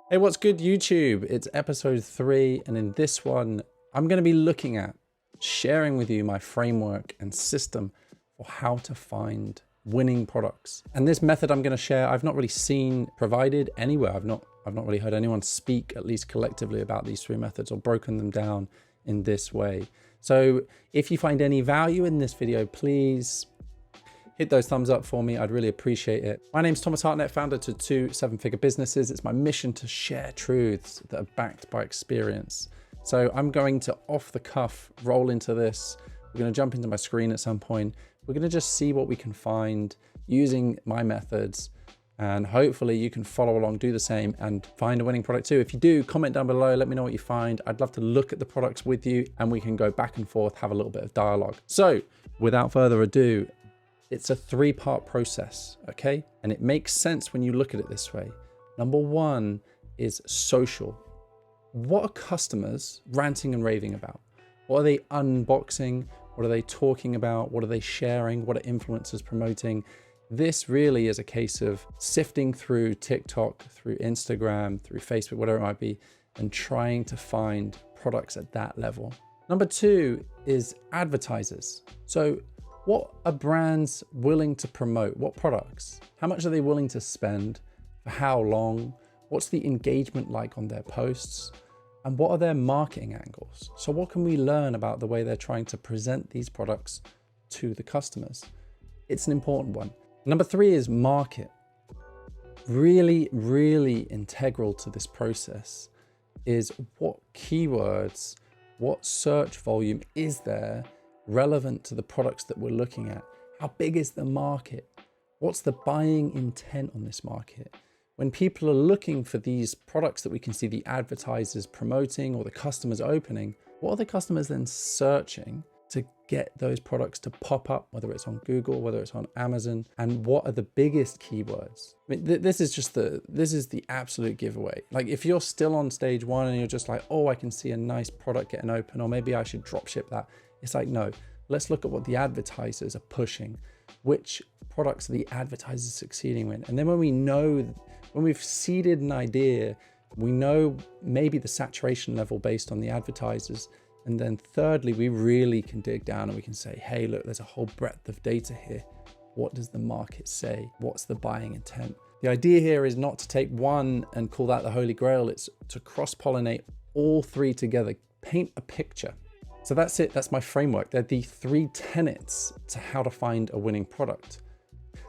Hey, what's good, YouTube? It's episode 3, and in this one, I'm going to be looking at sharing with you my framework and system for how to find winning products. And this method I'm going to share, I've not really seen provided anywhere. I've not really heard anyone speak, at least collectively, about these 3 methods or broken them down in this way. So if you find any value in this video, please hit those thumbs up for me. I'd really appreciate it. My name's Thomas Hartnett, founder to 2 7-figure businesses. It's my mission to share truths that are backed by experience. So I'm going to off the cuff roll into this. We're going to jump into my screen at some point. We're going to just see what we can find using my methods, and hopefully you can follow along, do the same, and find a winning product too. If you do, comment down below, let me know what you find. I'd love to look at the products with you and we can go back and forth, have a little bit of dialogue. So without further ado, it's a 3-part process, okay? And it makes sense when you look at it this way. Number 1 is social. What are customers ranting and raving about? What are they unboxing? What are they talking about? What are they sharing? What are influencers promoting? This really is a case of sifting through TikTok, through Instagram, through Facebook, whatever it might be, and trying to find products at that level. Number 2 is advertisers. So what are brands willing to promote? What products? How much are they willing to spend? For how long? What's the engagement like on their posts? And what are their marketing angles? So what can we learn about the way they're trying to present these products to the customers? It's an important one. Number 3 is market. Really, really integral to this process is what keywords, what search volume is there relevant to the products that we're looking at? How big is the market? What's the buying intent on this market? When people are looking for these products that we can see the advertisers promoting or the customers opening, what are the customers then searching to get those products to pop up, whether it's on Google, whether it's on Amazon, and what are the biggest keywords? I mean, this is the absolute giveaway. Like if you're still on stage 1 and you're just like, oh, I can see a nice product getting open, or maybe I should drop ship that. It's like, no, let's look at what the advertisers are pushing. Which products are the advertisers succeeding in? And then when we've seeded an idea, we know maybe the saturation level based on the advertisers. And then thirdly, we really can dig down and we can say, hey, look, there's a whole breadth of data here. What does the market say? What's the buying intent? The idea here is not to take one and call that the holy grail. It's to cross-pollinate all 3 together, paint a picture. So that's it. That's my framework. They're the 3 tenets to how to find a winning product.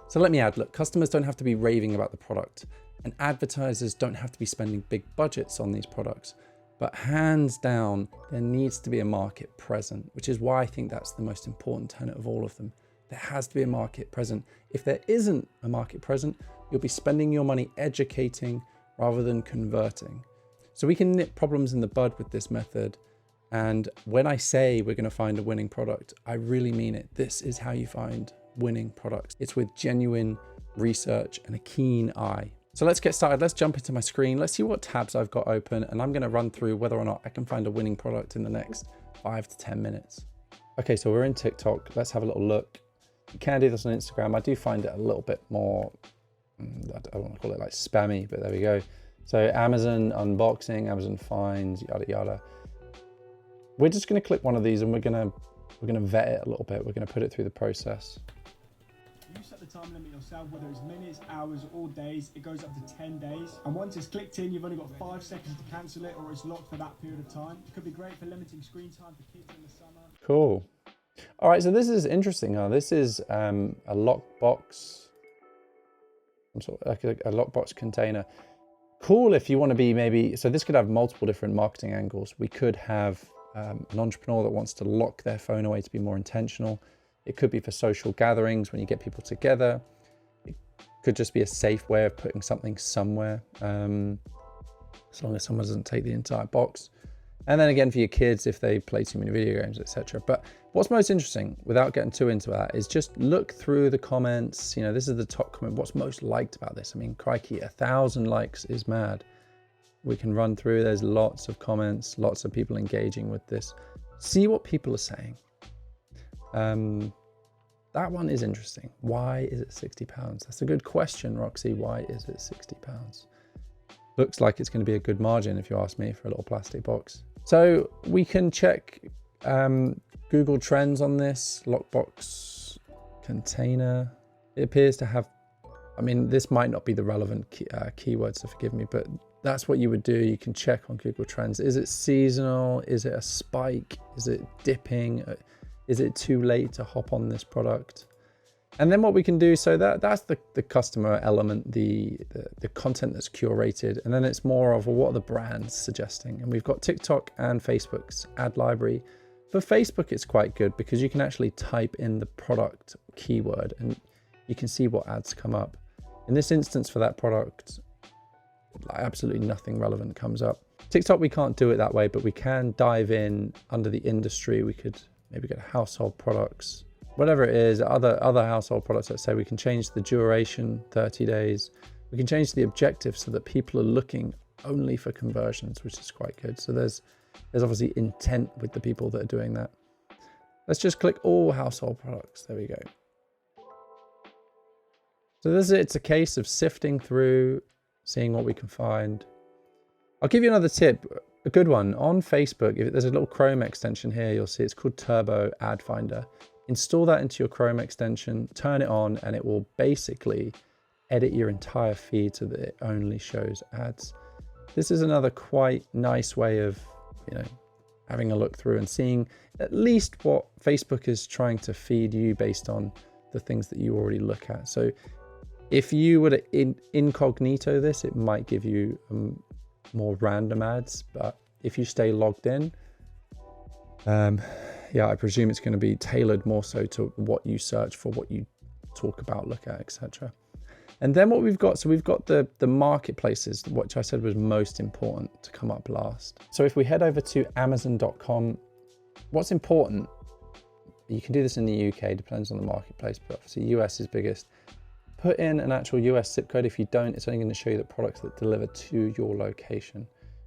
So let me add, look, customers don't have to be raving about the product, and advertisers don't have to be spending big budgets on these products. But hands down, there needs to be a market present, which is why I think that's the most important tenet of all of them. There has to be a market present. If there isn't a market present, you'll be spending your money educating rather than converting. So we can nip problems in the bud with this method. And when I say we're going to find a winning product, I really mean it. This is how you find winning products. It's with genuine research and a keen eye. So let's get started. Let's jump into my screen. Let's see what tabs I've got open, and I'm going to run through whether or not I can find a winning product in the next 5 to 10 minutes. Okay, so we're in TikTok. Let's have a little look. You can do this on Instagram. I do find it a little bit more, I don't want to call it like spammy, but there we go. So Amazon unboxing, Amazon finds, yada, yada. We're just going to click one of these and we're going to vet it a little bit. We're going to put it through the process. You set the time limit yourself, whether it's minutes, hours, or days. It goes up to 10 days. And once it's clicked in, you've only got 5 seconds to cancel it, or it's locked for that period of time. It could be great for limiting screen time for kids in the summer. Cool. All right, so this is interesting. This is a lockbox, some sort of like a lockbox container. Cool if you want to be maybe, so this could have multiple different marketing angles. We could have an entrepreneur that wants to lock their phone away to be more intentional. It could be for social gatherings when you get people together. It could just be a safe way of putting something somewhere, as long as someone doesn't take the entire box. And then again for your kids if they play too many video games, etc. But what's most interesting, without getting too into that, is just look through the comments. You know, this is the top comment. What's most liked about this? I mean, crikey, 1,000 likes is mad. We can run through, there's lots of comments, lots of people engaging with this. See what people are saying. That one is interesting. Why is it £60? That's a good question, Roxy. Why is it £60? Looks like it's going to be a good margin, if you ask me, for a little plastic box. So we can check Google Trends on this lockbox container. It appears to have, I mean, this might not be the relevant keyword, so forgive me, but that's what you would do. You can check on Google Trends. Is it seasonal? Is it a spike? Is it dipping? Is it too late to hop on this product? And then what we can do, so that's the customer element, the content that's curated. And then it's more of, well, what are the brands suggesting? And we've got TikTok and Facebook's ad library. For Facebook, it's quite good because you can actually type in the product keyword and you can see what ads come up. In this instance, for that product, absolutely nothing relevant comes up. TikTok, we can't do it that way, but we can dive in under the industry. We could maybe go to household products, whatever it is, other household products. Let's say we can change the duration, 30 days. We can change the objective so that people are looking only for conversions, which is quite good. So there's obviously intent with the people that are doing that. Let's just click all household products. There we go. So it's a case of sifting through, seeing what we can find. I'll give you another tip, a good one. On Facebook, if there's a little Chrome extension here, you'll see it's called Turbo Ad Finder. Install that into your Chrome extension, turn it on, and it will basically edit your entire feed so that it only shows ads. This is another quite nice way of, having a look through and seeing at least what Facebook is trying to feed you based on the things that you already look at. So if you were to incognito this, it might give you more random ads, but if you stay logged in, I presume it's going to be tailored more so to what you search for, what you talk about, look at, etc. And then what we've got, so we've got the marketplaces, which I said was most important to come up last. So if we head over to Amazon.com, what's important, you can do this in the UK, depends on the marketplace, but obviously US is biggest. Put in an actual US zip code. If you don't, it's only going to show you the products that deliver to your location,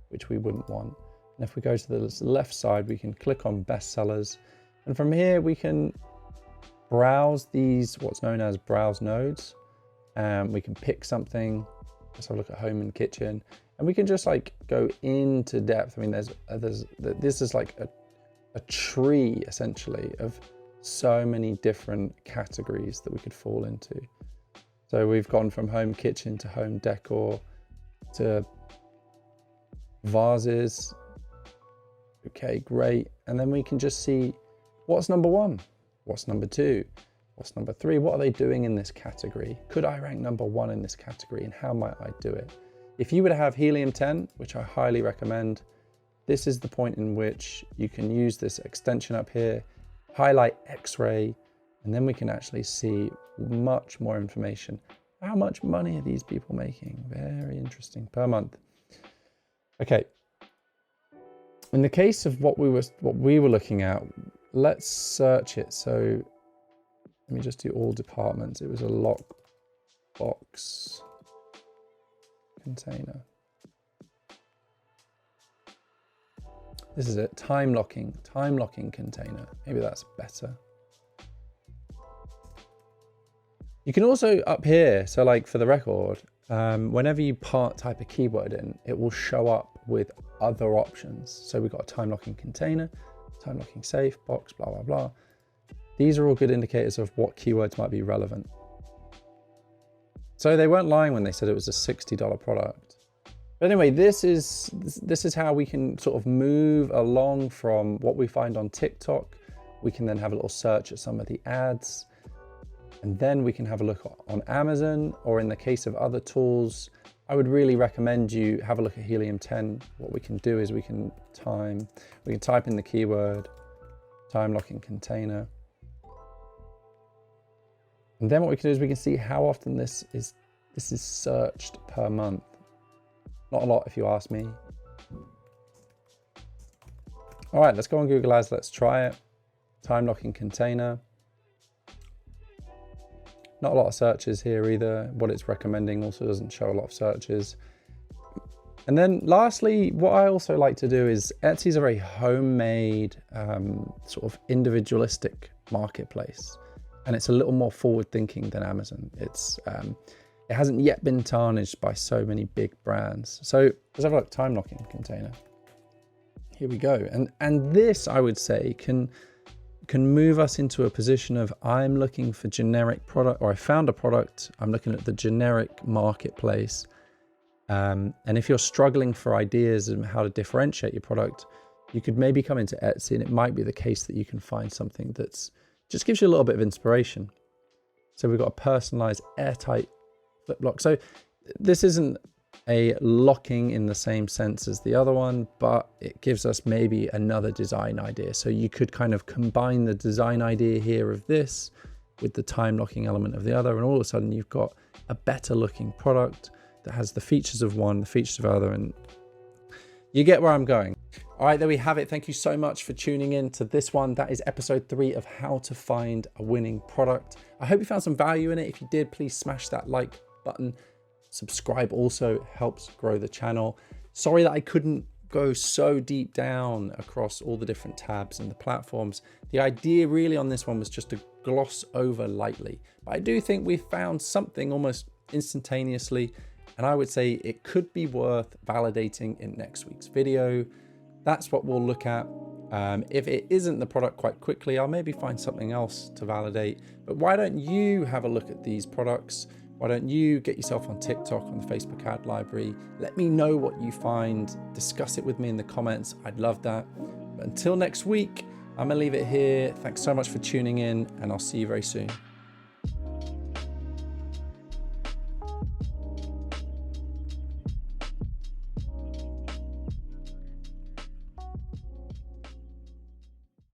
which we wouldn't want. And if we go to the left side, we can click on bestsellers. And from here, we can browse these, what's known as browse nodes. We can pick something. Let's have a look at home and kitchen. And we can just go into depth. I mean, this is like a tree essentially of so many different categories that we could fall into. So we've gone from home kitchen to home decor to vases. Okay, great. And then we can just see what's number one, what's number two, what's number three, what are they doing in this category? Could I rank number one in this category and how might I do it? If you were to have Helium 10, which I highly recommend, this is the point in which you can use this extension up here, highlight X-ray, and then we can actually see much more information. How much money are these people making? Very interesting, per month. Okay. In the case of what we were looking at, let's search it. So let me just do all departments. It was a lockbox container. This is it, time locking container. Maybe that's better. You can also up here, so for the record, whenever you type a keyword in, it will show up with other options. So we've got a time locking container, time locking safe, box, blah, blah, blah. These are all good indicators of what keywords might be relevant. So they weren't lying when they said it was a $60 product. But anyway, this is how we can sort of move along from what we find on TikTok. We can then have a little search at some of the ads. And then we can have a look on Amazon, or in the case of other tools, I would really recommend you have a look at Helium 10. What we can do is we can type in the keyword, time locking container. And then what we can do is we can see how often this is searched per month. Not a lot if you ask me. All right, let's go on Google Ads, let's try it. Time locking container. Not a lot of searches here either. What it's recommending also doesn't show a lot of searches. And then lastly, what I also like to do is Etsy's a very homemade, sort of individualistic marketplace. And it's a little more forward thinking than Amazon. it hasn't yet been tarnished by so many big brands. So let's have a look. Time locking container. Here we go. And this, I would say, can move us into a position of, I'm looking for generic product, or I found a product, I'm looking at the generic marketplace. And if you're struggling for ideas on how to differentiate your product, you could maybe come into Etsy, and it might be the case that you can find something that's just gives you a little bit of inspiration. So we've got a personalized airtight flip lock. So this isn't a locking in the same sense as the other one, but it gives us maybe another design idea. So you could kind of combine the design idea here of this with the time locking element of the other, and all of a sudden you've got a better looking product that has the features of one, the features of other, and you get where I'm going. All right, there we have it. Thank you so much for tuning in to this one. That is episode 3 of how to find a winning product. I hope you found some value in it. If you did, please smash that like button. Subscribe also helps grow the channel. Sorry that I couldn't go so deep down across all the different tabs and the platforms. The idea really on this one was just to gloss over lightly, but I do think we found something almost instantaneously, and I would say it could be worth validating in next week's video. That's what we'll look at. If it isn't the product quite quickly, I'll maybe find something else to validate. But why don't you have a look at these products? Why don't you get yourself on TikTok, on the Facebook ad library? Let me know what you find. Discuss it with me in the comments. I'd love that. But until next week, I'm gonna leave it here. Thanks so much for tuning in, and I'll see you very soon.